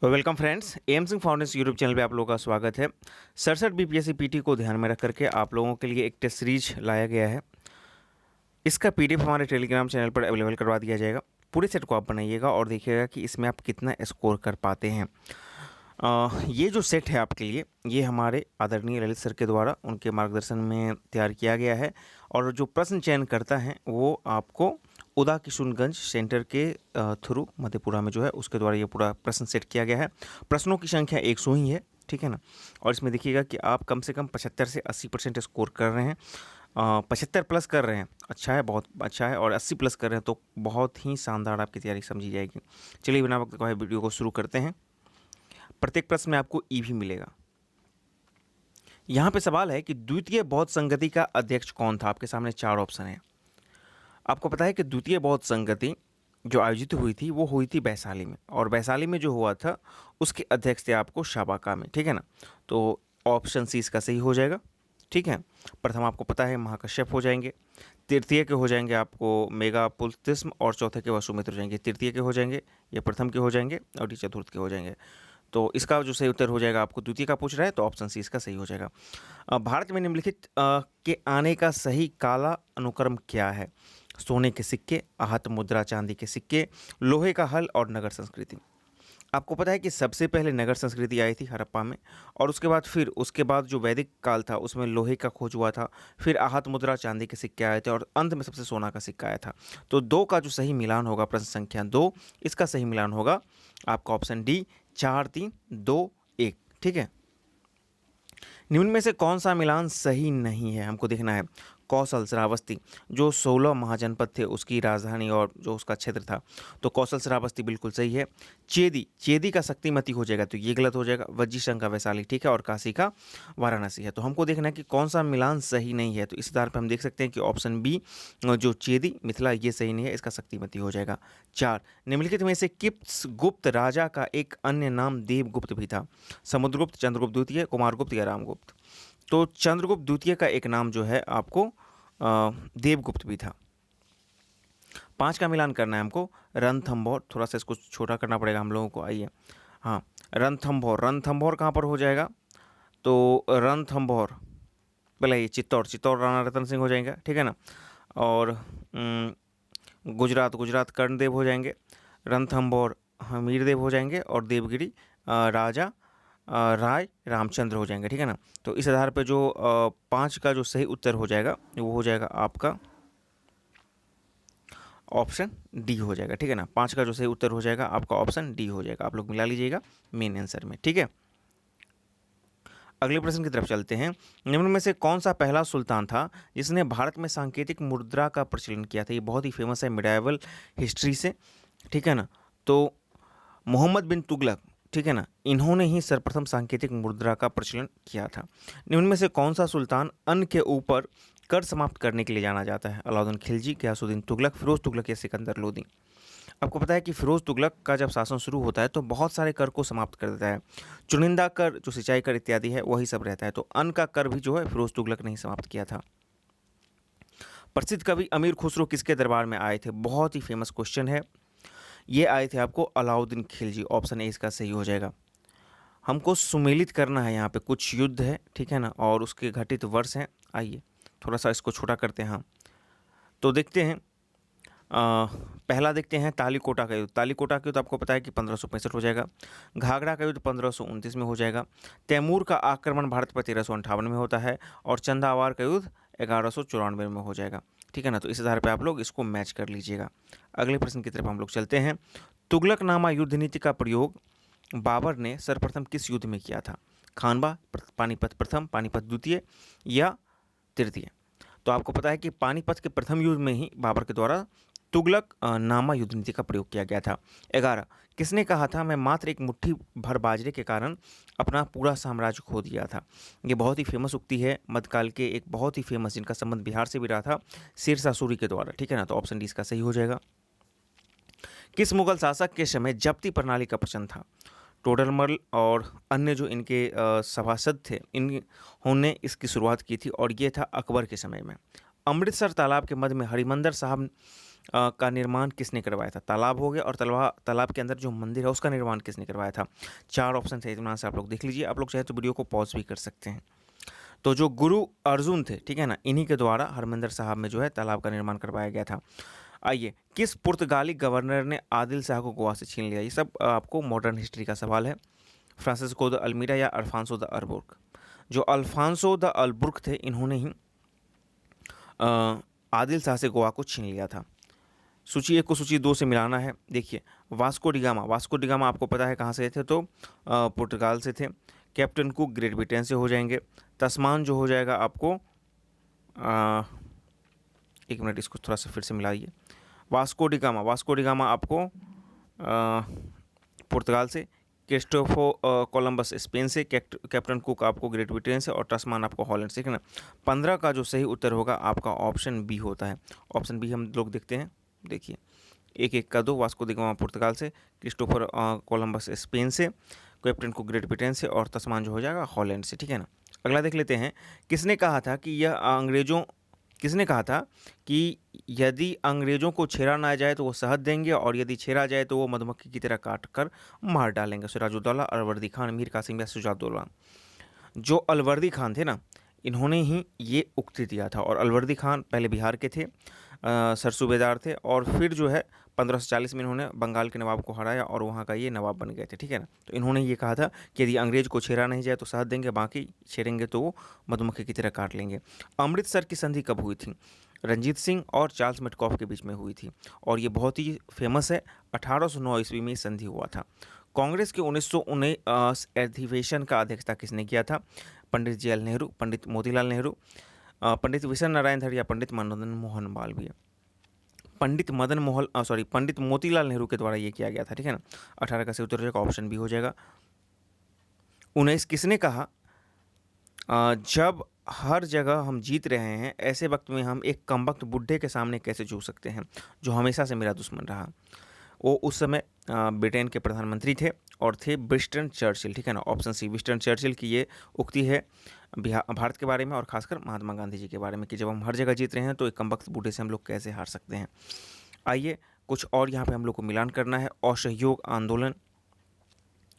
Welcome friends, M Singh foundation YouTube channel पे आप लोगों का स्वागत है। 67 बीपीएससी पीटी को ध्यान में रख करके आप लोगों के लिए एक टेस्ट सीरीज लाया गया है। इसका पीडीएफ हमारे टेलीग्राम चैनल पर अवेलेबल करवा दिया जाएगा। पूरे सेट को आप बनाइएगा और देखिएगा कि इसमें आप कितना स्कोर कर पाते हैं। ये जो सेट है आपके लिए, ये हमारे आदरणीय ललित सर के द्वारा उनके मार्गदर्शन में तैयार किया गया है। और जो प्रश्न चयन करता है वो आपको उदा किशुनगंज सेंटर के थ्रू मधेपुरा में जो है उसके द्वारा ये पूरा प्रश्न सेट किया गया है। प्रश्नों की संख्या 100 ही है, ठीक है ना। और इसमें देखिएगा कि आप कम से कम 75 से 80% स्कोर कर रहे हैं। 75 प्लस कर रहे हैं, अच्छा है, बहुत अच्छा है। और 80 प्लस कर रहे हैं तो बहुत ही शानदार आपकी तैयारी समझी जाएगी। चलिए बिना वक्त गवाए वीडियो को शुरू करते हैं। प्रत्येक प्रश्न में आपको ई भी मिलेगा। यहाँ पे सवाल है कि द्वितीय बौद्ध संगति का अध्यक्ष कौन था। आपके सामने 4 ऑप्शन है। आपको पता है कि द्वितीय बौद्ध संगति जो आयोजित हुई थी वो हुई थी वैशाली में, और वैशाली में जो हुआ था उसके अध्यक्ष थे आपको शाबाका में, ठीक है ना। तो ऑप्शन सी इसका सही हो जाएगा, ठीक है। प्रथम आपको पता है महाकश्यप हो जाएंगे, तृतीय के हो जाएंगे आपको मेगा पुलतिस्म, और चौथे के वसुमित्र हो जाएंगे। तृतीय के हो जाएंगे, ये प्रथम के हो जाएंगे, और ये चतुर्थ के हो जाएंगे। तो इसका जो सही उत्तर हो जाएगा, आपको द्वितीय का पूछ रहा है तो ऑप्शन सी इसका सही हो जाएगा। भारत में निम्नलिखित के आने का सही काला अनुक्रम क्या है। सोने के सिक्के, आहत मुद्रा, चांदी के सिक्के, लोहे का हल और नगर संस्कृति। आपको पता है कि सबसे पहले नगर संस्कृति आई थी हड़प्पा में, और उसके बाद जो वैदिक काल था उसमें लोहे का खोज हुआ था। फिर आहत मुद्रा, चांदी के सिक्के आए थे, और अंत में सबसे सोना का सिक्का आया था। तो 2 का जो सही मिलान होगा, प्रश्न संख्या 2, इसका सही मिलान होगा आपका ऑप्शन डी, 4 3 2 1, ठीक है। निम्न में से कौन सा मिलान सही नहीं है, हमको देखना है। कौशल श्रावस्ती जो 16 महाजनपद थे उसकी राजधानी और जो उसका क्षेत्र था, तो कौशल श्रावस्ती बिल्कुल सही है। चेदी का शक्तिमती हो जाएगा तो ये गलत हो जाएगा। वज्जीशंकर का वैशाली, ठीक है, और काशी का वाराणसी है। तो हमको देखना है कि कौन सा मिलान सही नहीं है। तो इस आधार पर हम देख सकते हैं कि ऑप्शन बी जो चेदी मिथिला, ये सही नहीं है, इसका शक्तिमती हो जाएगा। 4, निम्नलिखित में से किस गुप्त राजा का एक अन्य नाम देवगुप्त भी था। समुद्रगुप्त, चंद्रगुप्त द्वितीय, कुमारगुप्त या रामगुप्त। तो चंद्रगुप्त द्वितीय का एक नाम जो है आपको देवगुप्त भी था। 5 का मिलान करना है हमको। रणथंभौर, थोड़ा सा इसको छोटा करना पड़ेगा हम लोगों को, आइए। हाँ, रणथंभौर कहाँ पर हो जाएगा। तो रणथंभौर पहले ये चित्तौड़ राणा रतन सिंह हो जाएंगे, ठीक है ना। और गुजरात कर्णदेव हो जाएंगे। रणथंभौर हमीरदेव हो जाएंगे, और देवगिरी राजा राय रामचंद्र हो जाएंगे, ठीक है ना। तो इस आधार पे जो 5 का जो सही उत्तर हो जाएगा वो हो जाएगा आपका ऑप्शन डी हो जाएगा, ठीक है ना। 5 का जो सही उत्तर हो जाएगा आपका ऑप्शन डी हो जाएगा। आप लोग मिला लीजिएगा मेन आंसर में, ठीक है। अगले प्रश्न की तरफ चलते हैं। निम्न में से कौन सा पहला सुल्तान था जिसने भारत में सांकेतिक मुद्रा का प्रचलन किया था। ये बहुत ही फेमस है मिडाइवल हिस्ट्री से, ठीक है ना। तो मोहम्मद बिन तुगलक, ठीक है ना, इन्होंने ही सर्वप्रथम सांकेतिक मुद्रा का प्रचलन किया था। निम्न में से कौन सा सुल्तान अन्न के ऊपर कर समाप्त करने के लिए जाना जाता है। अलाउद्दीन खिलजी, गयासुद्दीन तुगलक, फिरोज तुगलक या सिकंदर लोदी। आपको पता है कि फिरोज तुगलक का जब शासन शुरू होता है तो बहुत सारे कर को समाप्त कर देता है। चुनिंदा कर, जो सिंचाई कर इत्यादि है, वही सब रहता है। तो अन्न का कर भी जो है फिरोज तुगलक ने ही समाप्त किया था। प्रसिद्ध कवि अमीर खुसरो किसके दरबार में आए थे। बहुत ही फेमस क्वेश्चन है। ये आए थे आपको अलाउद्दीन खिलजी। ऑप्शन ए इसका सही हो जाएगा। हमको सुमेलित करना है, यहाँ पे कुछ युद्ध है, ठीक है ना, और उसके घटित वर्ष हैं। आइए थोड़ा सा इसको छोटा करते हैं। हाँ, तो देखते हैं। पहला देखते हैं तालीकोटा का युद्ध। तालीकोटा का युद्ध आपको पता है कि 1565 हो जाएगा। घाघरा का युद्ध 1529 में हो जाएगा। तैमूर का आक्रमण भारत पर 1358 में होता है, और चंदावार का युद्ध 1194 में हो जाएगा, ठीक है ना। तो इस आधार पर आप लोग इसको मैच कर लीजिएगा। अगले प्रश्न की तरफ हम लोग चलते हैं। तुगलकनामा युद्ध नीति का प्रयोग बाबर ने सर्वप्रथम किस युद्ध में किया था। खानवा, पानीपत प्रथम, पानीपत द्वितीय या तृतीय। तो आपको पता है कि पानीपत के प्रथम युद्ध में ही बाबर के द्वारा तुगलक नामा युद्ध नीति का प्रयोग किया गया था। 11, किसने कहा था मैं मात्र एक मुट्ठी भर बाजरे के कारण अपना पूरा साम्राज्य खो दिया था। ये बहुत ही फेमस उक्ति है मध्यकाल के, एक बहुत ही फेमस, जिनका संबंध बिहार से भी रहा था, शेरशाह सूरी के द्वारा, ठीक है ना। तो ऑप्शन डी इसका सही हो जाएगा। किस मुगल शासक के समय जब्ती प्रणाली का प्रचलन था। टोडरमल और अन्य जो इनके सभासद थे, इन्होंने इसकी शुरुआत की थी, और ये था अकबर के समय में। अमृतसर तालाब के मध्य में हरिमंदर साहब का निर्माण किसने करवाया था? तालाब हो गया और तालाब के अंदर जो मंदिर है उसका निर्माण किसने करवाया था? 4 ऑप्शन है, इत्मीनान से आप लोग देख लीजिए। आप लोग चाहे तो वीडियो को पॉज़ भी कर सकते हैं। तो जो गुरु अर्जुन थे, ठीक है ना, इन्हीं के द्वारा हरमिंदर साहब में जो है तालाब का निर्माण करवाया गया था। आइए, किस पुर्तगाली गवर्नर ने आदिल शाह को गोवा से छीन लिया? ये सब आपको मॉडर्न हिस्ट्री का सवाल है। फ्रांसिस्को द अल्मीरा या अल्फांसो द अरबुर्क? जो अल्फांसो द अरबुर्क थे, इन्होंने ही आदिल शाह से गोवा को छीन लिया था। सूची 1 को सूची 2 से मिलाना है। देखिए, वास्को डी गामा आपको पता है कहाँ से थे, तो पुर्तगाल से थे। कैप्टन कुक ग्रेट ब्रिटेन से हो जाएंगे। तस्मान जो हो जाएगा आपको, एक मिनट इसको थोड़ा सा फिर से मिलाइए। वास्को डी गामा आपको पुर्तगाल से, क्रिस्टोफो कोलंबस स्पेन से, कैप्टन कुक आपको ग्रेट ब्रिटेन से और तस्मान आपको हॉलैंड से, ठीक है ना। 15 का जो सही उत्तर होगा आपका ऑप्शन बी होता है। ऑप्शन बी हम लोग देखते हैं। देखिए, एक एक का दो, वास्को दी गामा पुर्तगाल से, क्रिस्टोफर कोलंबस स्पेन से, कैप्टन कुक ग्रेट ब्रिटेन से और तस्मान जो हो जाएगा हॉलैंड से, ठीक है ना। अगला देख लेते हैं। किसने कहा था कि यदि अंग्रेज़ों को छेड़ा ना जाए तो वो शहद देंगे और यदि छेड़ा जाए तो वो मधुमक्खी की तरह काट कर मार डालेंगे? सिराजुद्दौला, अलवर्दी खान, मीर कासिम या शुजाउद्दौला? जो अलवर्दी खान थे ना, इन्होंने ही ये उक्ति दिया था। और अलवर्दी खान पहले बिहार के थे, सरसूबेदार थे, और फिर जो है 1540 में इन्होंने बंगाल के नवाब को हराया और वहाँ का ये नवाब बन गए थे, ठीक है ना। तो इन्होंने ये कहा था कि यदि अंग्रेज को छेड़ा नहीं जाए तो शहद देंगे, बाकी छेड़ेंगे तो वो मधुमक्खी की तरह काट लेंगे। अमृतसर की संधि कब हुई थी? रंजीत सिंह और चार्ल्स मेटकॉफ के बीच में हुई थी और ये बहुत ही फेमस है। 1809 ईस्वी में संधि हुआ था। कांग्रेस के 1919 अधिवेशन का अध्यक्षता किसने किया था? पंडित जवाहरलाल नेहरू, पंडित मोतीलाल नेहरू, पंडित विशन नारायण धर या पंडित मदन मोहन मालवीय? पंडित मोतीलाल नेहरू के द्वारा ये किया गया था, ठीक है ना। 18 का सही उत्तर हो जाएगा, ऑप्शन बी हो जाएगा। 19 किसने कहा, जब हर जगह हम जीत रहे हैं ऐसे वक्त में हम एक कमबख्त बुड्ढे के सामने कैसे झुक सकते हैं जो हमेशा से मेरा दुश्मन रहा? वो उस समय ब्रिटेन के प्रधानमंत्री थे और थे विंस्टन चर्चिल, ठीक है ना। ऑप्शन सी, विंस्टन चर्चिल की ये उक्ति है भारत के बारे में और खासकर महात्मा गांधी जी के बारे में कि जब हम हर जगह जीत रहे हैं तो एक कमबख्त बूढ़े से हम लोग कैसे हार सकते हैं। आइए, कुछ और यहाँ पे हम लोग को मिलान करना है। असहयोग आंदोलन,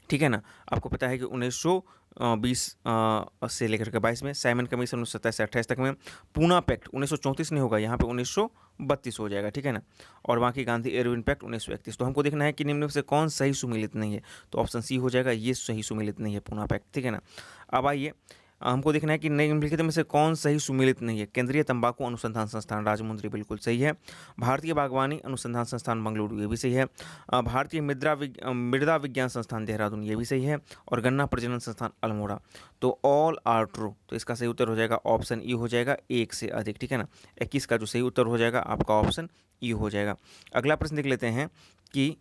ठीक है ना। आपको पता है कि 1920 से लेकर के 22 में, साइमन कमीशन 1927 से 28 तक में, पूना पैक्ट 1934 नहीं होगा, यहाँ पे 1932 हो जाएगा, ठीक है ना। और बाकी गांधी एरविन पैक्ट 1931। तो हमको देखना है कि निम्न में से कौन सही सुमेलित नहीं है, तो ऑप्शन सी हो जाएगा, ये सही सुमेलित नहीं है पूना पैक्ट, ठीक है ना। अब आइए, हमको देखना है कि निम्नलिखित में से कौन सही सुमेलित नहीं है। केंद्रीय तंबाकू अनुसंधान संस्थान राजमुंद्री बिल्कुल सही है। भारतीय बागवानी अनुसंधान संस्थान बंगलुरु ये भी सही है। भारतीय मृदा विज्ञान संस्थान देहरादून ये भी सही है। और गन्ना प्रजनन संस्थान अल्मोड़ा, तो ऑल आर ट्रू। तो इसका सही उत्तर हो जाएगा ऑप्शन ई हो जाएगा, एक से अधिक, ठीक है ना। 21 का जो सही उत्तर हो जाएगा आपका ऑप्शन ई हो जाएगा। अगला प्रश्न देख लेते हैं कि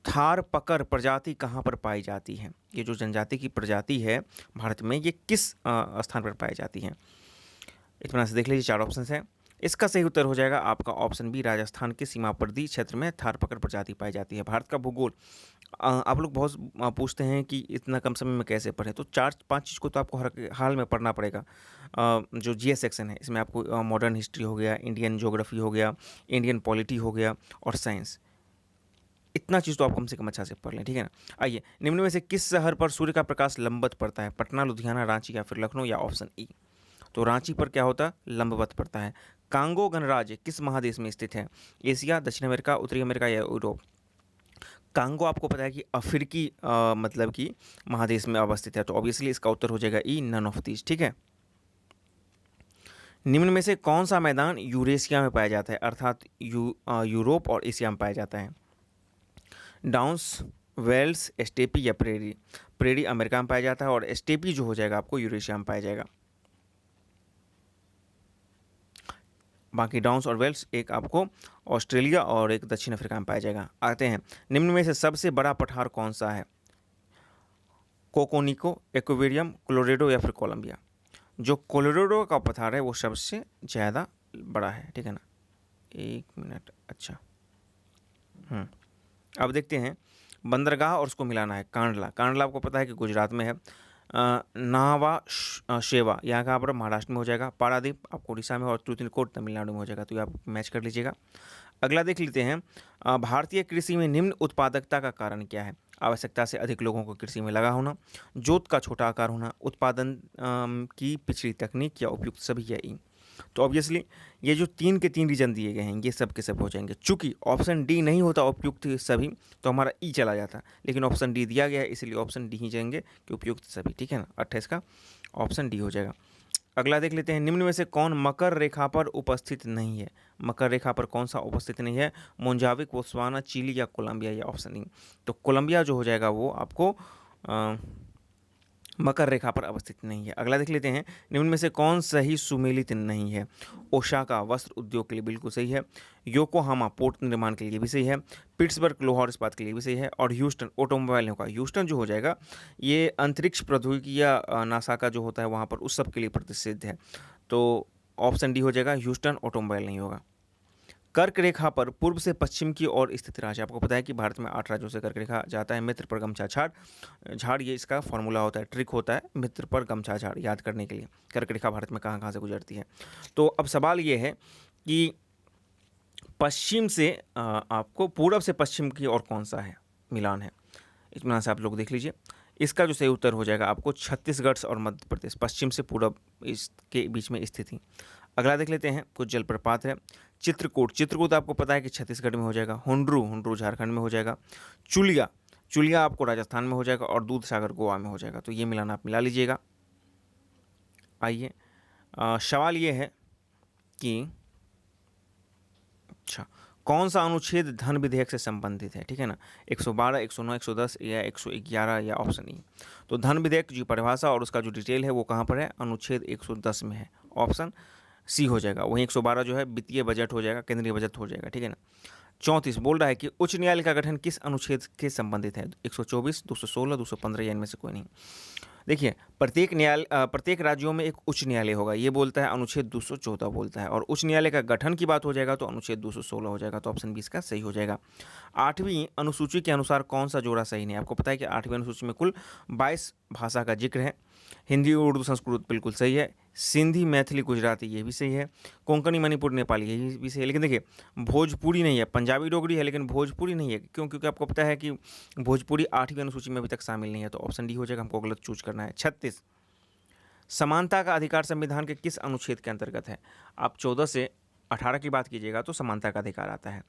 थारपकर प्रजाति कहाँ पर पाई जाती है? ये जो जनजाति की प्रजाति है भारत में, ये किस स्थान पर पाई जाती है? इतना से देख लीजिए, 4 ऑप्शन हैं। इसका सही उत्तर हो जाएगा आपका ऑप्शन बी, राजस्थान के सीमावर्ती क्षेत्र में थारपकर प्रजाति पाई जाती है। भारत का भूगोल आप लोग बहुत पूछते हैं कि इतना कम समय में कैसे पढ़ें, तो 4-5 चीज़ को तो आपको हर हाल में पढ़ना पड़ेगा। जो जीएस सेक्शन है इसमें आपको मॉडर्न हिस्ट्री हो गया, इंडियन ज्योग्राफी हो गया, इंडियन पॉलिटी हो गया और साइंस, इतना चीज़ तो आप कम से कम अच्छा से पढ़ लें, ठीक है ना। आइए, निम्न में से किस शहर पर सूर्य का प्रकाश लंबवत पड़ता है? पटना, लुधियाना, रांची या फिर लखनऊ, या ऑप्शन ई? तो रांची पर क्या होता है? लंबवत पड़ता है। कांगो गणराज्य किस महादेश में स्थित है? एशिया, दक्षिण अमेरिका, उत्तरी अमेरिका या यूरोप? कांगो आपको पता है कि अफ्रीकी मतलब कि महादेश में अवस्थित है, तो ऑब्वियसली इसका उत्तर हो जाएगा ई, नन ऑफ दीज, ठीक है। निम्न में से कौन सा मैदान यूरेशिया में पाया जाता है, अर्थात यूरोप और एशिया में पाया जाता है? डाउन्स, वेल्स, स्टेपी या प्रेरी? प्रेरी अमेरिका में पाया जाता है और स्टेपी जो हो जाएगा आपको यूरेशिया में पाया जाएगा। बाकी डाउन्स और वेल्स एक आपको ऑस्ट्रेलिया और एक दक्षिण अफ्रीका में पाया जाएगा। आते हैं, निम्न में से सबसे बड़ा पठार कौन सा है? कोकोनिको, एक्वेरियम, कोलोरेडो या फिर कोलंबिया? जो कोलोरेडो का पठार है वो सबसे ज़्यादा बड़ा है, ठीक है ना। एक मिनट, अच्छा, अब देखते हैं बंदरगाह और उसको मिलाना है। कांडला, कांडला आपको पता है कि गुजरात में है। शेवा यहाँ कहाँ पर महाराष्ट्र में हो जाएगा, पारादीप आपको उड़ीसा में और तूतिनकोट तमिलनाडु में हो जाएगा, तो ये आप मैच कर लीजिएगा। अगला देख लेते हैं, भारतीय कृषि में निम्न उत्पादकता का कारण क्या है? आवश्यकता से अधिक लोगों को कृषि में लगा होना, जोत का छोटा आकार होना, उत्पादन की पिछड़ी तकनीक या उपयुक्त सभी या ई। तो ऑब्वियसली ये जो 3 के 3 रीजन दिए गए हैं ये सब के सब हो जाएंगे। चूंकि ऑप्शन डी नहीं होता उपयुक्त सभी, तो हमारा ई चला जाता, लेकिन ऑप्शन डी दिया गया है इसलिए ऑप्शन डी ही जाएंगे कि उपयुक्त सभी, ठीक है ना। 28 का ऑप्शन डी हो जाएगा। अगला देख लेते हैं, निम्न में से कौन मकर रेखा पर उपस्थित नहीं है? मकर रेखा पर कौन सा उपस्थित नहीं है? मोजाम्बिक, बोत्सवाना, चिली या कोलंबिया, या ऑप्शन ई। तो कोलंबिया जो हो जाएगा वो आपको मकर रेखा पर अवस्थित नहीं है। अगला देख लेते हैं, निम्न में से कौन सही सुमेलित नहीं है? ओसाका वस्त्र उद्योग के लिए बिल्कुल सही है, योकोहामा पोर्ट निर्माण के लिए भी सही है, पिट्सबर्ग लोहा और इस्पात के लिए भी सही है, और ह्यूस्टन ऑटोमोबाइल होगा। ह्यूस्टन जो हो जाएगा ये अंतरिक्ष प्रौद्योगिकी या नासा का जो होता है वहाँ पर उस सब के लिए प्रसिद्ध है, तो ऑप्शन डी हो जाएगा, ह्यूस्टन ऑटोमोबाइल नहीं होगा। कर्क रेखा पर पूर्व से पश्चिम की ओर स्थित राज्य, आपको पता है कि भारत में 8 राज्यों से कर्क रेखा जाता है। मित्र पर गमछा झाड़ ये इसका फॉर्मूला होता है, ट्रिक होता है, मित्र पर गमछा झाड़ याद करने के लिए कर्क रेखा भारत में कहाँ कहाँ से गुजरती है। तो अब सवाल ये है कि पश्चिम से आपको पूर्व से पश्चिम की ओर कौन सा है मिलान है, इत्मीनान से आप लोग देख लीजिए। इसका जो सही उत्तर हो जाएगा आपको छत्तीसगढ़ और मध्य प्रदेश, पश्चिम से पूर्व इसके बीच में स्थिति। अगला देख लेते हैं, कुछ जलप्रपात है। चित्रकूट आपको पता है कि छत्तीसगढ़ में हो जाएगा, हुंड्रू झारखंड में हो जाएगा, चुलिया आपको राजस्थान में हो जाएगा, और दूध सागर गोवा में हो जाएगा। तो ये मिलान आप मिला लीजिएगा। आइए सवाल ये है कि अच्छा कौन सा अनुच्छेद धन विधेयक से संबंधित है, ठीक है ना। 112, 109, 110 या 111 या ऑप्शन ई। तो धन विधेयक की परिभाषा और उसका जो डिटेल है वो कहाँ पर है? अनुच्छेद 110 में है, ऑप्शन सी हो जाएगा। वहीं 112 जो है वित्तीय बजट हो जाएगा, केंद्रीय बजट हो जाएगा, ठीक है ना। 34 बोल रहा है कि उच्च न्यायालय का गठन किस अनुच्छेद के संबंधित है? 124, 216, 215 या इनमें से कोई नहीं। देखिए प्रत्येक राज्यों में एक उच्च न्यायालय होगा, ये बोलता है अनुच्छेद 214 बोलता है, और उच्च न्यायालय का गठन की बात हो जाएगा तो अनुच्छेद 216 हो जाएगा, तो ऑप्शन 20 का सही हो जाएगा। 8वीं अनुसूची के अनुसार कौन सा जोड़ा सही नहीं? आपको पता है कि 8वीं अनुसूची में कुल 22 भाषा का जिक्र है। हिंदी, उर्दू, संस्कृत बिल्कुल सही है, सिंधी, मैथिली, गुजराती ये भी सही है, कोंकणी, मणिपुर, नेपाली ये भी सही है, लेकिन देखिए भोजपुरी नहीं है। पंजाबी डोगरी है लेकिन भोजपुरी नहीं है, क्यों? क्योंकि आपको पता है कि भोजपुरी 8वीं अनुसूची में अभी तक शामिल नहीं है, तो ऑप्शन डी हो जाएगा, हमको गलत चूज करना है। 36 समानता का अधिकार संविधान के किस अनुच्छेद के अंतर्गत है? आप 14 से 18 की बात कीजिएगा तो समानता का अधिकार आता है,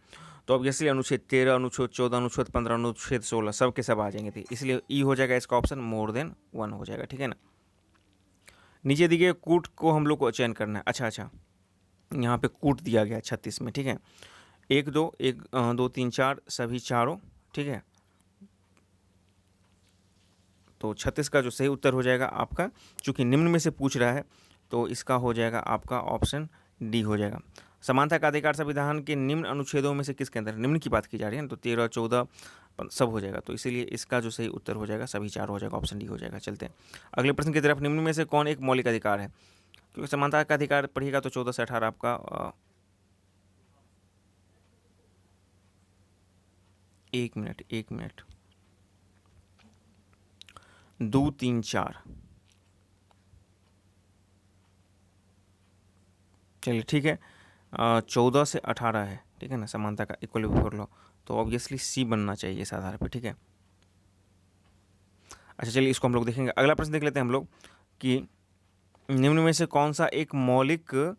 तो ऑब्वियसली अनुच्छेद 13, अनुच्छेद 14, अनुच्छेद 15, अनुच्छेद 16 सब के सब आ जाएंगे थे, इसलिए ई हो जाएगा इसका ऑप्शन, मोर देन 1 हो जाएगा, ठीक है ना। नीचे दिए कूट को हम लोग को चयन करना है। अच्छा यहाँ पे कूट दिया गया 36 में, ठीक है। 1 2 3 4 सभी चारों, ठीक है। तो 36 का जो सही उत्तर हो जाएगा आपका, चूंकि निम्न में से पूछ रहा है तो इसका हो जाएगा आपका ऑप्शन डी हो जाएगा। समानता का अधिकार संविधान के निम्न अनुच्छेदों में से किसके अंदर? निम्न की बात की जा रही है ना, तो 13, 14 सब हो जाएगा, तो इसीलिए इसका जो सही उत्तर हो जाएगा सभी 4 हो जाएगा, ऑप्शन डी हो जाएगा। चलते हैं अगले प्रश्न की तरफ। निम्न में से कौन एक मौलिक अधिकार है? क्योंकि समानता का अधिकार पढ़िएगा तो 14 से 18 आपका 1 मिनट 2 3 4 चलिए ठीक है, 14 से 18 है, ठीक है ना, समानता का इक्वल बिफोर लॉ, तो ऑब्वियसली सी बनना चाहिए इस आधार पर, ठीक है। अच्छा चलिए इसको हम लोग देखेंगे। अगला प्रश्न देख लेते हैं हम लोग कि निम्न में से कौन सा एक मौलिक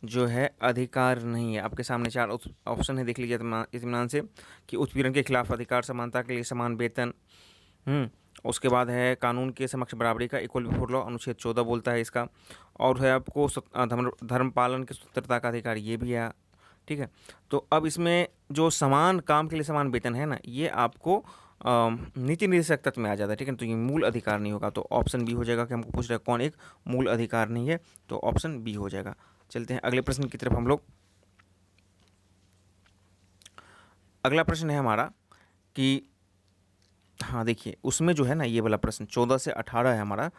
जो है अधिकार नहीं है? आपके सामने 4 ऑप्शन है, देख लीजिए इत्मीनान से, कि उत्पीड़न के खिलाफ अधिकार, समानता के लिए समान वेतन, उसके बाद है कानून के समक्ष बराबरी का, इक्वल बिफोर लॉ, अनुच्छेद 14 बोलता है इसका, और है आपको धर्म पालन की स्वतंत्रता का अधिकार, ये भी है, ठीक है। तो अब इसमें जो समान काम के लिए समान वेतन है ना, ये आपको नीति निर्देशक तत्व में आ जाता है, ठीक है। तो ये मूल अधिकार नहीं होगा, तो ऑप्शन बी हो जाएगा कि हमको पूछ रहा है कौन एक मूल अधिकार नहीं है, तो ऑप्शन बी हो जाएगा। चलते हैं अगले प्रश्न की तरफ हम लोग। अगला प्रश्न है हमारा कि हाँ देखिए उसमें जो है ना ये वाला प्रश्न 14 से 18 है हमारा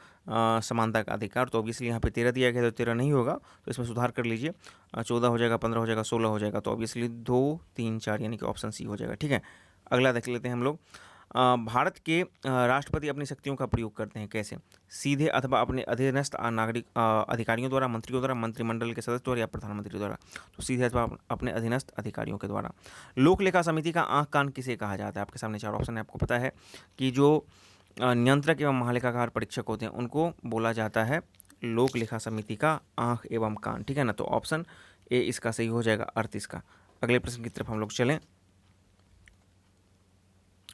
समानता का अधिकार, तो ऑब्वियसली यहाँ पे 13 दिया गया, तो 13 नहीं होगा, तो इसमें सुधार कर लीजिए। 14 हो जाएगा, 15 हो जाएगा, 16 हो जाएगा, तो ऑब्वियसली 2 3 4 यानी कि ऑप्शन सी हो जाएगा, ठीक है। अगला देख लेते हैं हम लोग। भारत के राष्ट्रपति अपनी शक्तियों का प्रयोग करते हैं कैसे? सीधे अथवा अपने अधीनस्थ अधिकारियों द्वारा, मंत्रियों द्वारा, मंत्रिमंडल के सदस्य द्वारा या प्रधानमंत्री द्वारा। तो सीधे अथवा अपने अधीनस्थ अधिकारियों के द्वारा। लोक लेखा समिति का आंख कान किसे कहा जाता है? आपके सामने 4 ऑप्शन है, आपको पता है कि जो नियंत्रक एवं महालेखाकार परीक्षक होते हैं उनको बोला जाता है लोक लेखा समिति का आंख एवं कान, ठीक है ना। तो ऑप्शन ए इसका सही हो जाएगा 38 का। अगले प्रश्न की तरफ हम लोग चलें।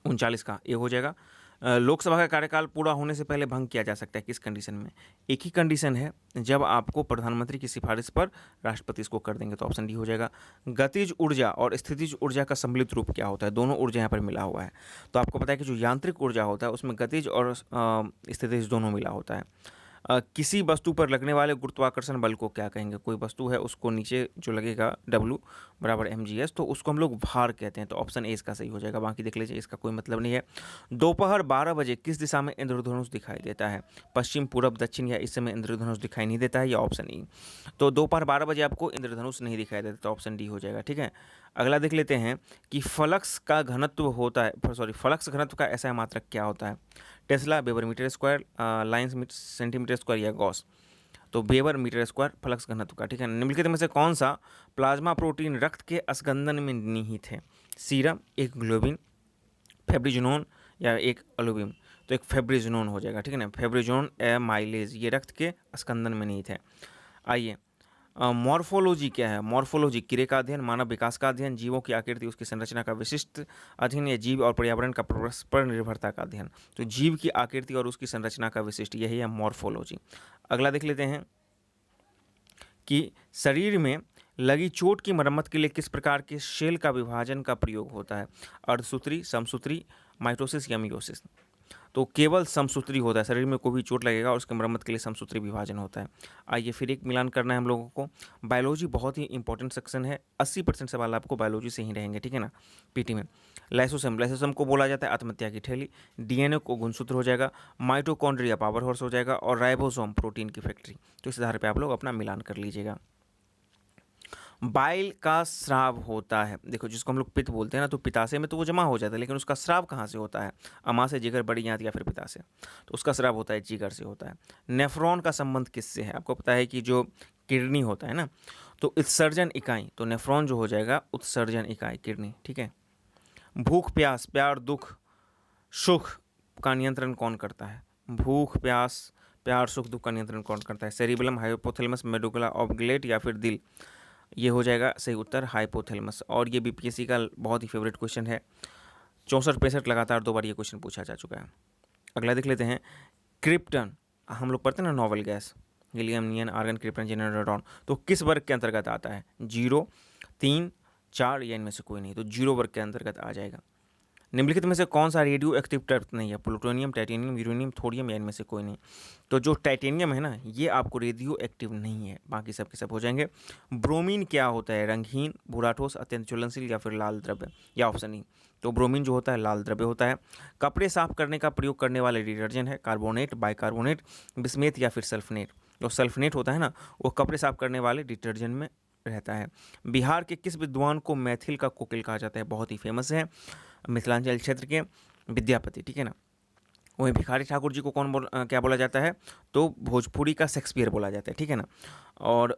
39 का ए हो जाएगा। लोकसभा का कार्यकाल पूरा होने से पहले भंग किया जा सकता है किस कंडीशन में? एक ही कंडीशन है, जब आपको प्रधानमंत्री की सिफारिश पर राष्ट्रपति इसको कर देंगे। तो ऑप्शन डी हो जाएगा। गतिज ऊर्जा और स्थितिज ऊर्जा का सम्मिलित रूप क्या होता है? दोनों ऊर्जा यहाँ पर मिला हुआ है। तो आपको पता है कि जो यांत्रिक ऊर्जा होता है उसमें गतिज और स्थितिज दोनों मिला होता है। किसी वस्तु पर लगने वाले गुरुत्वाकर्षण बल को क्या कहेंगे? कोई वस्तु है उसको नीचे जो लगेगा W बराबर mgs, तो उसको हम लोग भार कहते हैं। तो ऑप्शन ए इसका सही हो जाएगा। बाकी देख लीजिए, इसका कोई मतलब नहीं है। दोपहर 12 बजे किस दिशा में इंद्रधनुष दिखाई देता है? पश्चिम, पूरब, दक्षिण या इस समय इंद्रधनुष दिखाई नहीं देता है, या ऑप्शन ई। तो दोपहर 12 बजे आपको इंद्रधनुष नहीं दिखाई देता, तो ऑप्शन डी हो जाएगा, ठीक है। अगला देख लेते हैं कि फ्लक्स का घनत्व होता है, फ्लक्स घनत्व का ऐसा मात्रक क्या होता है? Tesla, weber metre square, lines centimetre square या गॉस। तो वेबर मीटर स्क्वायर फ्लक्स घनत्व का, ठीक है। निम्नलिखित में से कौन सा प्लाज्मा प्रोटीन रक्त के अस्कंदन में निहित है? सीरम, एक ग्लोबिन, फेब्रिजोन या एक अल्बुमिन। तो एक फेब्रिजोन हो जाएगा, ठीक है ना। फेब्रिजोन माइलेज ये रक्त के अस्कंदन में निहित है। आइए, मॉर्फोलॉजी क्या है? मॉर्फोलॉजी क्रिया का अध्ययन, मानव विकास का अध्ययन, जीवों की आकृति उसकी संरचना का विशिष्ट अध्ययन, या जीव और पर्यावरण का परस्पर निर्भरता का अध्ययन। तो जीव की आकृति और उसकी संरचना का विशिष्ट, यही है मॉर्फोलॉजी। अगला देख लेते हैं कि शरीर में लगी चोट की मरम्मत के लिए किस प्रकार के सेल का विभाजन का प्रयोग होता है? अर्धसूत्री, समसूत्री, माइटोसिस या मियोसिस। तो केवल समसूत्री होता है। शरीर में कोई भी चोट लगेगा और उसके मरम्मत के लिए समसूत्री विभाजन होता है। आइए फिर एक मिलान करना है हम लोगों को। बायोलॉजी बहुत ही इंपॉर्टेंट सेक्शन है, 80% सवाल आपको बायोलॉजी से ही रहेंगे, ठीक है ना। पीटी में लाइसोसोम को बोला जाता है आत्महत्या की ठेली, डीएनए को गुणसूत्र हो जाएगा, माइटोकॉन्ड्रिया पावर हाउस हो जाएगा, और राइबोसोम प्रोटीन की फैक्ट्री। तो इस आधार पर आप लोग अपना मिलान कर लीजिएगा। बाइल का स्राव होता है, देखो जिसको हम लोग पित्त बोलते हैं ना, तो पिताशय में तो वो जमा हो जाता है, लेकिन उसका स्राव कहाँ से होता है? अमाशय, जिगर, बड़ी आंत या फिर पिताशय। तो उसका स्राव होता है जिगर से होता है। नेफ्रॉन का संबंध किससे है? आपको पता है कि जो किडनी होता है ना, तो उत्सर्जन इकाई, तो नेफ्रॉन जो हो जाएगा उत्सर्जन इकाई किडनी, ठीक है। भूख, प्यास, प्यार, दुख, सुख का नियंत्रण कौन करता है? भूख, प्यास, प्यार, सुख, दुख का नियंत्रण कौन करता है? सेरिबेलम, हाइपोथैलेमस, मेडुला ऑब्लिंगेट या फिर दिल। ये हो जाएगा सही उत्तर हाइपोथैलेमस। और ये बीपीएससी का बहुत ही फेवरेट क्वेश्चन है। 64-65 लगातार 2 बार ये क्वेश्चन पूछा जा चुका है। अगला देख लेते हैं, क्रिप्टन हम लोग पढ़ते हैं ना, नोवेल गैस, हीलियम, नियन, आर्गन, क्रिप्टन, जेनरेटॉन, तो किस वर्ग के अंतर्गत आता है? 0, 3, 4 या इनमें से कोई नहीं? तो 0 वर्ग के अंतर्गत आ जाएगा। निम्नलिखित में से कौन सा रेडियो एक्टिव तत्व नहीं है? प्लूटोनियम, टाइटेनियम, यूरेनियम, थोरियम या इनमें से कोई नहीं? तो जो टाइटेनियम है ना, ये आपको रेडियो एक्टिव नहीं है, बाकी सब के सब हो जाएंगे। ब्रोमीन क्या होता है? रंगहीन, भूरा ठोस, अत्यंत ज्वलनशील या फिर लाल द्रव्य, या ऑप्शन ई। तो ब्रोमीन जो होता है लाल द्रव्य होता है। कपड़े साफ करने का प्रयोग करने वाले डिटर्जेंट है कार्बोनेट, बाइकार्बोनेट, बिस्मेथ या फिर सल्फनेट। तो सल्फनेट होता है ना, वो कपड़े साफ करने वाले डिटर्जेंट में रहता है। बिहार के किस विद्वान को मैथिल का कोकिल कहा जाता है? बहुत ही फेमस है, मिथिलांचल क्षेत्र के विद्यापति, ठीक है ना। वहीं भिखारी ठाकुर जी को क्या बोला जाता है? तो भोजपुरी का शेक्सपियर बोला जाता है, ठीक है ना। और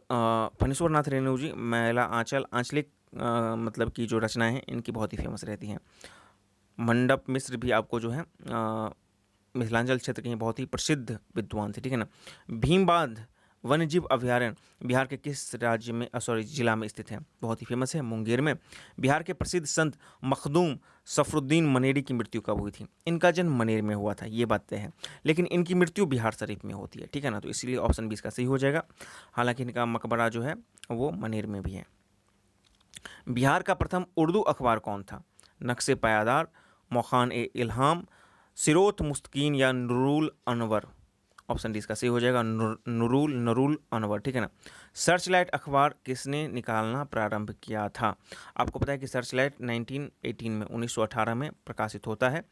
फणीश्वर नाथ रेणु जी मैला आंचल, आंचलिक मतलब की जो रचनाएं हैं इनकी बहुत ही फेमस रहती हैं। मंडप मिश्र भी आपको जो है मिथिलांचल क्षेत्र के बहुत ही प्रसिद्ध विद्वान थे, ठीक है ना। भीमबांध वन्यजीव अभयारण्य बिहार के किस राज्य में जिला में स्थित है? बहुत ही फेमस है, मुंगेर में। बिहार के प्रसिद्ध संत मखदूम सफरुद्दीन मनेरी की मृत्यु कब हुई थी? इनका जन्म मनेर में हुआ था, ये बात तय है, लेकिन इनकी मृत्यु बिहार शरीफ में होती है, ठीक है ना। तो इसीलिए ऑप्शन 20 का सही हो जाएगा। हालांकि इनका मकबरा जो है वो मनेर में भी है। बिहार का प्रथम उर्दू अखबार कौन था? नक्शे पायादार, मौखान ए इल्हाम, सिरोत मुस्तकीन या नुरुल अनवर। ऑप्शन डी इसका सही हो जाएगा, नुरुल अनवर, ठीक है ना। सर्चलाइट अखबार किसने निकालना प्रारंभ किया था? आपको पता है कि सर्चलाइट 1918 में 1918 में प्रकाशित होता है।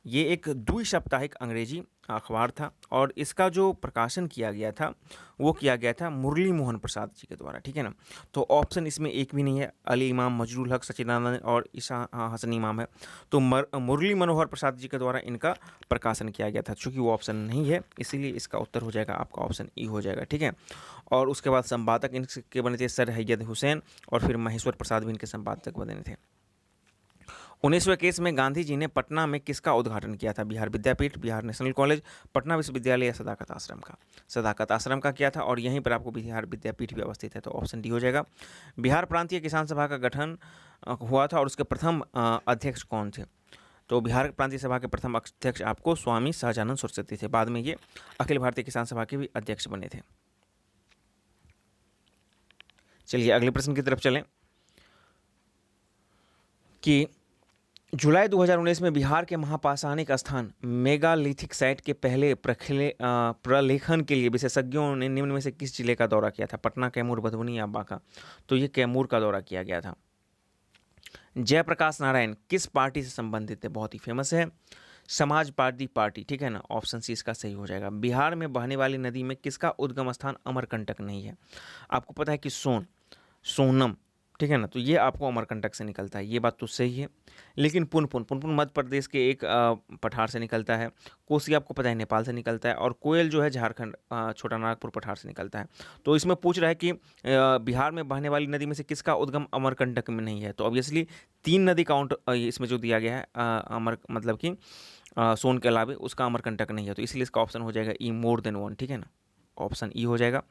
ये एक द्विसाप्ताहिक अंग्रेजी अखबार था और इसका जो प्रकाशन किया गया था वो किया गया था मुरली मोहन प्रसाद जी के द्वारा, ठीक है ना। तो ऑप्शन इसमें एक भी नहीं है, अली इमाम, मजरूल हक, सच्चिदानंद और ईसा हसन इमाम है। तो मुरली मनोहर प्रसाद जी के द्वारा इनका प्रकाशन किया गया था। चूँकि वो ऑप्शन नहीं है इसीलिए इसका उत्तर हो जाएगा आपका ऑप्शन ई हो जाएगा, ठीक है। और उसके बाद संपादक इनके बने थे सर हैयद हुसैन और फिर महेश्वर प्रसाद भी इनके संपादक बने थे। 19वें केस में गांधी जी ने पटना में किसका उद्घाटन किया था? बिहार विद्यापीठ, बिहार नेशनल कॉलेज, पटना विश्वविद्यालय या सदाकत आश्रम का? सदाकत आश्रम का किया था और यहीं पर आपको बिहार विद्यापीठ भी अवस्थित है, तो ऑप्शन डी हो जाएगा। बिहार प्रांतीय किसान सभा का गठन हुआ था और उसके प्रथम अध्यक्ष कौन थे? तो बिहार प्रांतीय सभा के प्रथम अध्यक्ष आपको स्वामी सहजानंद सरस्वती थे। बाद में ये अखिल भारतीय किसान सभा के भी अध्यक्ष बने थे। चलिए अगले प्रश्न की तरफ चलें कि जुलाई 2019 में बिहार के महापाषाणिक स्थान मेगालिथिक साइट के पहले प्रलेखन के लिए विशेषज्ञों ने निम्न में से किस जिले का दौरा किया था? पटना, कैमूर, भदोही या बांका? तो ये कैमूर का दौरा किया गया था। जयप्रकाश नारायण किस पार्टी से संबंधित है? बहुत ही फेमस है, समाजवादी पार्टी, ठीक है ना। ऑप्शन सी इसका सही हो जाएगा। बिहार में बहने वाली नदी में किसका उद्गम स्थान अमरकंटक नहीं है? आपको पता है कि सोनम, ठीक है ना, तो ये आपको अमरकंटक से निकलता है, ये बात तो सही है। लेकिन पुनपुन मध्य प्रदेश के एक पठार से निकलता है। कोसी आपको पता है नेपाल से निकलता है और कोयल जो है झारखंड छोटा नागपुर पठार से निकलता है। तो इसमें पूछ रहा है कि बिहार में बहने वाली नदी में से किसका उद्गम अमरकंटक में नहीं है? तो ऑब्वियसली 3 नदी काउंट इसमें जो दिया गया है अमर मतलब कि सोन के अलावे उसका अमरकंटक नहीं है, तो इसलिए इसका ऑप्शन हो जाएगा ई, मोर देन वन, ठीक है ना। ऑप्शन ई हो जाएगा।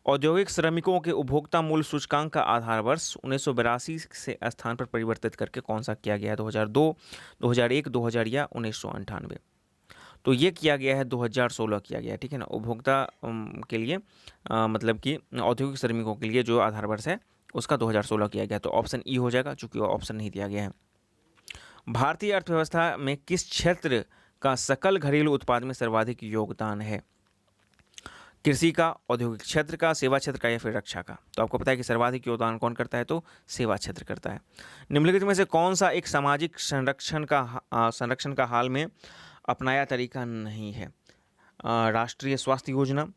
औद्योगिक श्रमिकों के उपभोक्ता मूल्य सूचकांक का आधार वर्ष 1982 से स्थान पर परिवर्तित करके कौन सा किया गया है? 2002, 2001, 2000 या 1998? तो ये किया गया है 2016 किया गया है, ठीक है ना। उपभोक्ता के लिए मतलब कि औद्योगिक श्रमिकों के लिए जो आधार वर्ष है उसका 2016 किया गया, तो ऑप्शन ई हो जाएगा चूंकि ऑप्शन नहीं दिया गया है। भारतीय अर्थव्यवस्था में किस क्षेत्र का सकल घरेलू उत्पाद में सर्वाधिक योगदान है? कृषि का, औद्योगिक क्षेत्र का, सेवा क्षेत्र का या फिर रक्षा का? तो आपको पता है कि सर्वाधिक योगदान कौन करता है? तो सेवा क्षेत्र करता है। निम्नलिखित में से कौन सा एक सामाजिक संरक्षण का हाल में अपनाया तरीका नहीं है? राष्ट्रीय स्वास्थ्य योजना,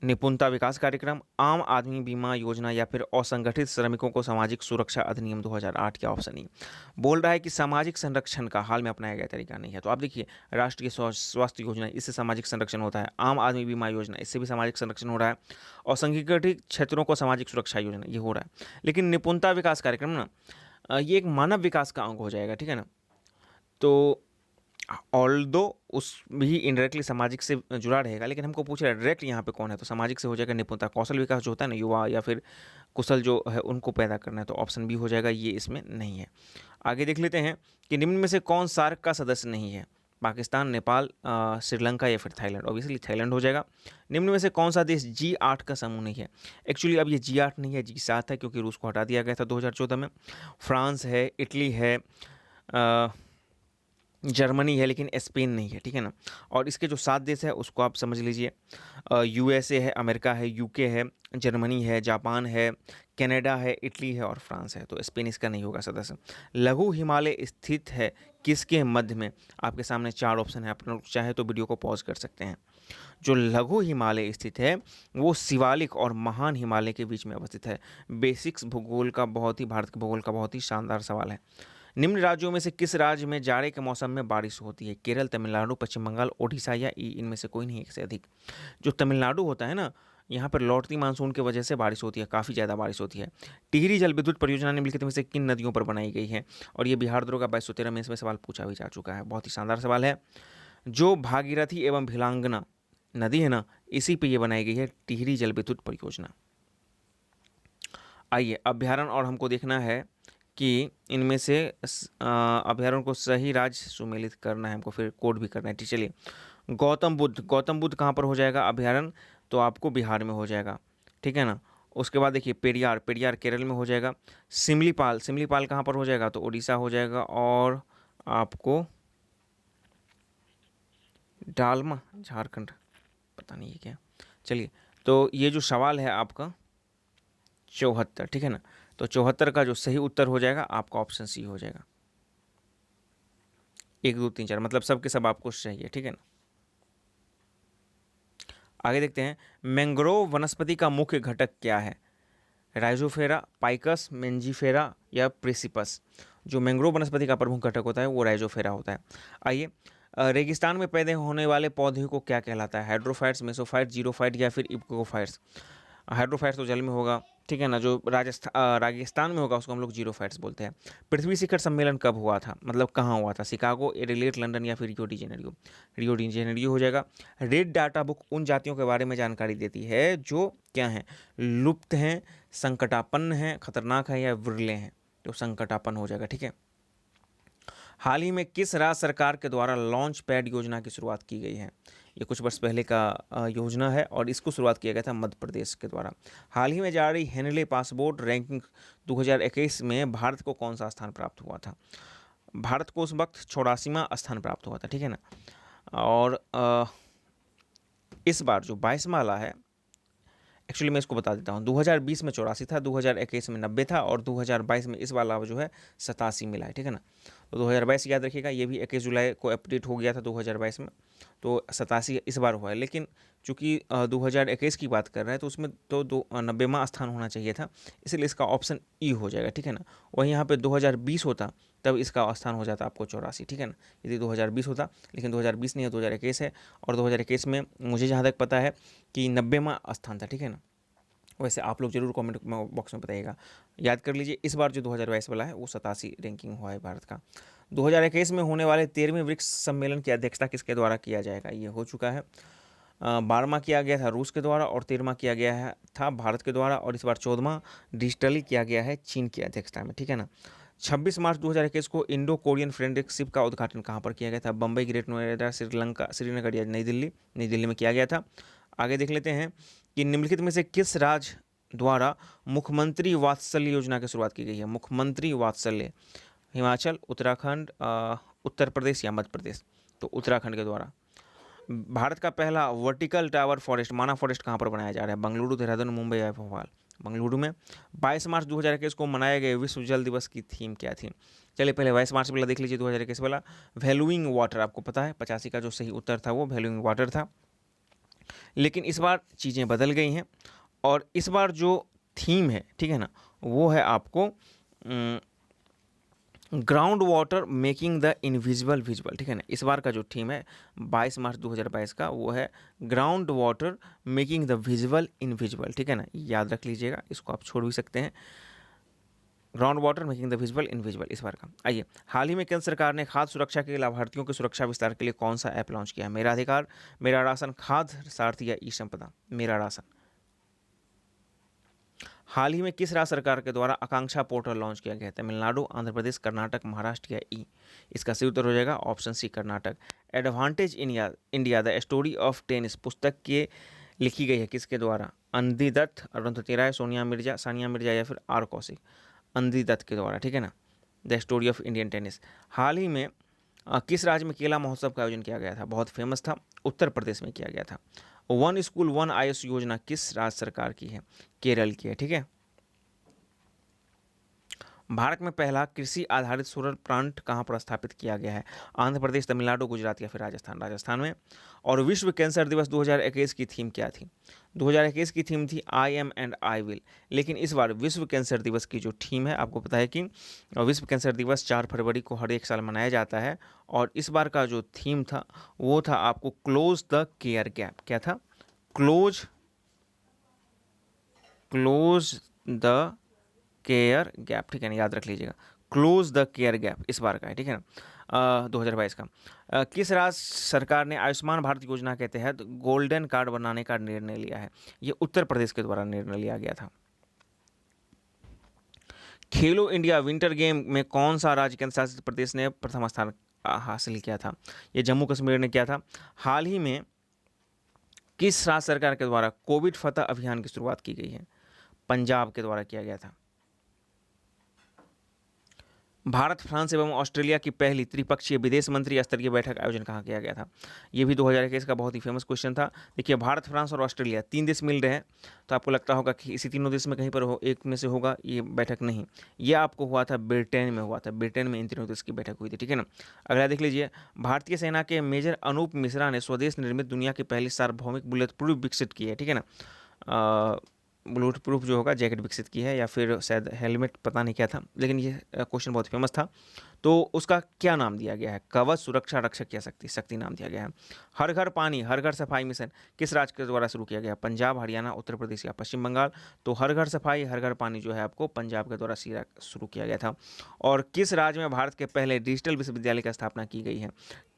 निपुणता विकास कार्यक्रम, आम आदमी बीमा योजना या फिर असंगठित श्रमिकों को सामाजिक सुरक्षा अधिनियम 2008 के? ऑप्शन ई बोल रहा है कि सामाजिक संरक्षण का हाल में अपनाया गया तरीका नहीं है। तो आप देखिए, राष्ट्रीय स्वास्थ्य योजना, इससे सामाजिक संरक्षण होता है। आम आदमी बीमा योजना, इससे भी सामाजिक संरक्षण हो रहा है। असंगठित क्षेत्रों को सामाजिक सुरक्षा योजना, ये हो रहा है। लेकिन निपुणता विकास कार्यक्रम ना ये एक मानव विकास का अंग हो जाएगा, ठीक है ना। तो ऑल्दो उस भी इनडायरेक्टली सामाजिक से जुड़ा रहेगा, लेकिन हमको पूछ रहा है डायरेक्ट यहाँ पे कौन है, तो सामाजिक से हो जाएगा निपुणता। कौशल विकास जो होता है ना, युवा या फिर कुशल जो है उनको पैदा करना है, तो ऑप्शन बी हो जाएगा, ये इसमें नहीं है। आगे देख लेते हैं कि निम्न में से कौन सार्क का सदस्य नहीं है? पाकिस्तान, नेपाल, श्रीलंका या फिर थाईलैंड? ऑब्वियसली थाईलैंड हो जाएगा। निम्न में से कौन सा देश G8 का समूह नहीं है? एक्चुअली अब ये G8 नहीं है, G7 है, क्योंकि रूस को हटा दिया गया था 2014 में। फ्रांस है, इटली है, जर्मनी है, लेकिन स्पेन नहीं है, ठीक है ना। और इसके जो 7 देश है उसको आप समझ लीजिए, USA है, अमेरिका है, UK है, जर्मनी है, जापान है, कनाडा है, इटली है और फ्रांस है। तो स्पेन इसका नहीं होगा सदस्य। लघु हिमालय स्थित है किसके मध्य में? आपके सामने 4 ऑप्शन है, आप लोग चाहे तो वीडियो को पॉज कर सकते हैं। जो लघु हिमालय स्थित है वो शिवालिक और महान हिमालय के बीच में अवस्थित है। बेसिक्स भूगोल का बहुत ही, भारत के भूगोल का बहुत ही शानदार सवाल है। निम्न राज्यों में से किस राज्य में जाड़े के मौसम में बारिश होती है? केरल, तमिलनाडु, पश्चिम बंगाल, ओडिशा या इनमें से कोई नहीं एक से अधिक? जो तमिलनाडु होता है ना, यहाँ पर लौटती मानसून की वजह से बारिश होती है, काफ़ी ज़्यादा बारिश होती है। टिहरी जल विद्युत परियोजना निम्नलिखित में से किन नदियों पर बनाई गई है? और ये बिहार दुर्ग 2213 में इसमें सवाल पूछा भी जा चुका है, बहुत ही शानदार सवाल है। जो भागीरथी एवं भिलांगना नदी है ना, इसी पे ये बनाई गई है टिहरी जल विद्युत परियोजना। आइए, अभ्यारण्य और हमको देखना है कि इनमें से अभ्यारण्य को सही राज्य सुमेलित करना है हमको, फिर कोड भी करना है। ठीक, चलिए गौतम बुद्ध कहाँ पर हो जाएगा अभ्यारण्य? तो आपको बिहार में हो जाएगा, ठीक है ना। उसके बाद देखिए पेरियार केरल में हो जाएगा। सिमलीपाल कहाँ पर हो जाएगा? तो उड़ीसा हो जाएगा। और आपको डालमा झारखंड, पता नहीं है क्या। चलिए, तो ये जो सवाल है आपका 74, ठीक है ना। तो 74 का जो सही उत्तर हो जाएगा आपका ऑप्शन सी हो जाएगा। 1 2 3 4 मतलब सब के सब आपको चाहिए, ठीक है ना। आगे देखते हैं, मैंग्रोव वनस्पति का मुख्य घटक क्या है? राइजोफेरा, पाइकस, मेंजीफेरा या प्रेसिपस। जो मैंग्रोव वनस्पति का प्रमुख घटक होता है वो राइजोफेरा होता है। आइए, रेगिस्तान में पैदा होने वाले पौधे को क्या कहलाता है? हाइड्रोफाइट्स, मेसोफाइट, जीरोफाइट या फिर इकोफाइट्स। हाइड्रोफाइट्स तो जल में होगा, ठीक है ना। जो राजस्थान में होगा उसको हम लोग जीरोफाइट्स बोलते हैं। पृथ्वी शिखर सम्मेलन कब हुआ था, मतलब कहाँ हुआ था? शिकागो, एडिलेड, लंदन या फिर Rio de Janeiro. Rio de Janeiro हो जाएगा। रेड डाटा बुक उन जातियों के बारे में जानकारी देती है जो क्या हैं, लुप्त हैं, संकटापन्न हैं, खतरनाक है या विरले हैं। तो संकटापन्न हो जाएगा, ठीक है। हाल ही में किस राज्य सरकार के द्वारा लॉन्च पैड योजना की शुरुआत की गई है? ये कुछ वर्ष पहले का योजना है और इसको शुरुआत किया गया था मध्य प्रदेश के द्वारा। हाल ही में जारी हेनले पासपोर्ट रैंकिंग 2021 में भारत को कौन सा स्थान प्राप्त हुआ था? भारत को उस वक्त 84वां स्थान प्राप्त हुआ था, ठीक है ना। और इस बार जो 22वां वाला है, एक्चुअली मैं इसको बता देता हूँ। 2020 में 84 था, 2021 में 90 था और 2022 में इस वाला जो है 87 मिला है, ठीक है ना। तो 2022 याद रखिएगा, ये भी 21 जुलाई को अपडेट हो गया था 2022 में, तो 87 इस बार हुआ है। लेकिन चूंकि 2021 की बात कर रहे हैं तो उसमें तो 90वां स्थान होना चाहिए था, इसलिए इसका ऑप्शन ई हो जाएगा, ठीक है ना। वहीं यहाँ पे 2020 होता तब इसका स्थान हो जाता आपको 84, ठीक है ना, यदि 2020 होता। लेकिन 2020 नहीं है, 2021 है। और 2021 में मुझे जहाँ तक पता है कि 90वां स्थान था, ठीक है ना। वैसे आप लोग जरूर कमेंट बॉक्स में बताइएगा, याद कर लीजिए। इस बार जो 2022 वाला है वो 87 रैंकिंग हुआ है भारत का। 2021 में होने वाले 13वें ब्रिक्स सम्मेलन की अध्यक्षता किसके द्वारा किया जाएगा? ये हो चुका है। 12वां किया गया था रूस के द्वारा और 13वां किया गया है था भारत के द्वारा और इस बार 14वां डिजिटली किया गया है चीन की अध्यक्षता में, ठीक है ना। 26 मार्च 2021 को इंडो कोरियन फ्रेंडशिप का उद्घाटन कहाँ पर किया गया था? बम्बई, ग्रेट नोएडा, श्रीलंका, श्रीनगर या नई दिल्ली? नई दिल्ली में किया गया था। आगे देख लेते हैं कि निम्नलिखित में से किस राज्य द्वारा मुख्यमंत्री वात्सल्य योजना की शुरुआत की गई है? मुख्यमंत्री वात्सल्य, हिमाचल, उत्तराखंड, उत्तर प्रदेश या मध्य प्रदेश? तो उत्तराखंड के द्वारा। भारत का पहला वर्टिकल टावर फॉरेस्ट, माना फॉरेस्ट कहाँ पर बनाया जा रहा है? बेंगलुरु, देहरादून, मुंबई या भोपाल? बेंगलुरु में। 22 मार्च 2021 को मनाए गए विश्व जल दिवस की थीम क्या थी? चलिए पहले 22 मार्च वाला देख लीजिए, 2021 वाला। वैल्यूइंग वाटर, आपको पता है 85 का जो सही उत्तर था वो वैल्यूइंग वाटर था। लेकिन इस बार चीज़ें बदल गई हैं और इस बार जो थीम है, ठीक है ना, वो है आपको ground water making the invisible visible, ठीक है ना। इस बार का जो थीम है 22 मार्च 2022 का वो है ground water making the visible invisible, ठीक है ना। याद रख लीजिएगा, इसको आप छोड़ भी सकते हैं। Ground water making the visible invisible इस बार का। आइए, हाल ही में केंद्र सरकार ने खाद्य सुरक्षा के लाभार्थियों की सुरक्षा विस्तार के लिए कौन सा ऐप लॉन्च किया है? मेरा अधिकार, मेरा राशन, खाद्य सारथी या ई संपदा? मेरा राशन। हाल ही में किस राज्य सरकार के द्वारा आकांक्षा पोर्टल लॉन्च किया गया है? तमिलनाडु, आंध्र प्रदेश, कर्नाटक, महाराष्ट्र या ई? इसका सही उत्तर हो जाएगा option C, Karnataka. Advantage India the story of tennis पुस्तक के लिखी गई है किसके द्वारा? अंधी दत्त, अरुंधति राय, सोनिया मिर्जा, सानिया मिर्जा या फिर आर कौशिक? अंधी दत्त के द्वारा, ठीक है ना। The story of Indian tennis. हाल ही में किस राज्य में केला महोत्सव का आयोजन किया गया था? बहुत फेमस था, उत्तर प्रदेश में किया गया था। वन स्कूल वन आयुष योजना किस राज्य सरकार की है? केरल की है, ठीक है। भारत में पहला कृषि आधारित सोलर प्लांट कहाँ पर स्थापित किया गया है? आंध्र प्रदेश, तमिलनाडु, गुजरात या फिर राजस्थान? राजस्थान में। और विश्व कैंसर दिवस 2021 की थीम क्या थी? 2021 की थीम थी I am and I will. लेकिन इस बार विश्व कैंसर दिवस की जो थीम है, आपको पता है कि विश्व कैंसर दिवस 4 फरवरी को हर एक साल मनाया जाता है और इस बार का जो थीम था वो था आपको क्लोज द केयर गैप। क्या था? क्लोज द केयर गैप, ठीक है ना, याद रख लीजिएगा। क्लोज द केयर गैप इस बार का है, ठीक है ना। 2022 का। किस राज्य सरकार ने आयुष्मान भारत योजना के तहत गोल्डन कार्ड बनाने का निर्णय लिया है? ये उत्तर प्रदेश के द्वारा निर्णय लिया गया था। खेलो इंडिया विंटर गेम में कौन सा राज्य केंद्र शासित प्रदेश ने प्रथम स्थान हासिल किया था? ये जम्मू कश्मीर ने किया था। हाल ही में किस राज्य सरकार के द्वारा कोविड फतह अभियान की शुरुआत की गई है? पंजाब के द्वारा किया गया था। भारत, फ्रांस एवं ऑस्ट्रेलिया की पहली त्रिपक्षीय विदेश मंत्री स्तरीय बैठक आयोजन कहाँ किया गया था? ये भी 2021 का बहुत ही फेमस क्वेश्चन था। देखिए, भारत, फ्रांस और ऑस्ट्रेलिया 3 देश मिल रहे हैं, तो आपको लगता होगा कि इसी तीनों देश में कहीं पर हो, एक में से होगा ये बैठक। नहीं, ये आपको हुआ था ब्रिटेन में हुआ था। ब्रिटेन में इन तीनों देश की बैठक हुई थी, ठीक है ना। अगला देख लीजिए, भारतीय सेना के मेजर अनूप मिश्रा ने स्वदेश निर्मित दुनिया की पहली सार्वभौमिक बुलेट प्रूफ विकसित की है, ठीक है ना। बुलेट प्रूफ जो होगा जैकेट विकसित की है, या फिर शायद हेलमेट, पता नहीं क्या था, लेकिन ये क्वेश्चन बहुत फेमस था। तो उसका क्या नाम दिया गया है? कवच, सुरक्षा, रक्षक या शक्ति? शक्ति नाम दिया गया है। हर घर पानी, हर घर सफाई मिशन किस राज्य के द्वारा शुरू किया गया? पंजाब, हरियाणा, उत्तर प्रदेश या पश्चिम बंगाल? तो हर घर सफाई, हर घर पानी जो है आपको पंजाब के द्वारा शुरू किया गया था। और किस राज्य में भारत के पहले डिजिटल विश्वविद्यालय की स्थापना की गई है?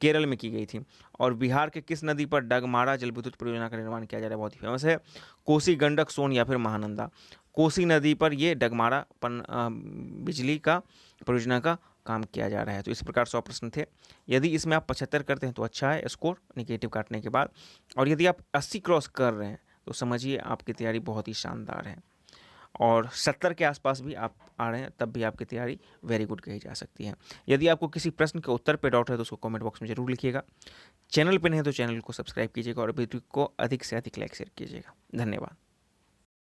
केरल में की गई थी। और बिहार के किस नदी पर डगमारा जल विद्युत परियोजना का निर्माण किया जा रहा है? बहुत ही फेमस है। कोसी, गंडक, सोन या फिर महानंदा? कोसी नदी पर ये डगमारा बिजली का परियोजना का काम किया जा रहा है। तो इस प्रकार 100 प्रश्न थे। यदि इसमें आप 75 करते हैं तो अच्छा है स्कोर निगेटिव काटने के बाद, और यदि आप 80 क्रॉस कर रहे हैं तो समझिए आपकी तैयारी बहुत ही शानदार है। और 70 के आसपास भी आप आ रहे हैं तब भी आपकी तैयारी वेरी गुड कही जा सकती है। यदि आपको किसी प्रश्न के उत्तर पे डाउट है तो उसको कमेंट बॉक्स में जरूर लिखिएगा। चैनल पे नहीं है तो चैनल को सब्सक्राइब कीजिएगा और वीडियो को अधिक से अधिक लाइक शेयर कीजिएगा। धन्यवाद।